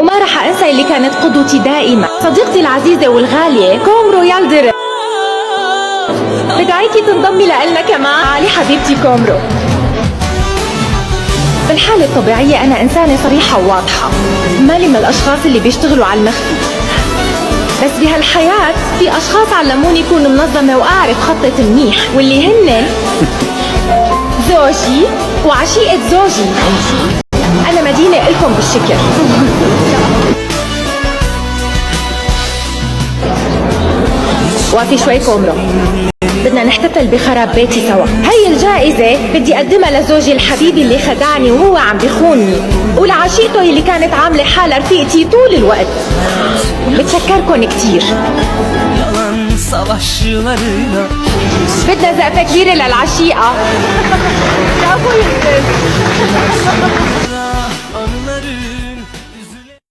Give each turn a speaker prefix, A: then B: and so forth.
A: وما رح أنسى اللي كانت قدوتي دائما، صديقتي العزيزة والغالية كومرو يالدر. بدعيكي تنضمي لنا كمان. تعالي حبيبتي كومرو. بالحالة الطبيعية أنا إنسانة صريحة وواضحة، مالي من الأشخاص اللي بيشتغلوا على المخفي، بس بهالحياة في أشخاص علموني كون منظمة وأعرف خطة منيح، واللي هن زوجي وعشيقة زوجي. أنا مدينة إلكم بالشكر. وافي شوي كومرو، بدنا نحتفل بخراب بيتي سوا. هي الجائزة بدي أقدمها لزوجي الحبيبي اللي خدعني وهو عم بخونني، ولعشيقته اللي كانت عاملة حالها رفيقتي طول الوقت. بتشكركن كتير. بدنا زقفة كبيرة للعشيقة.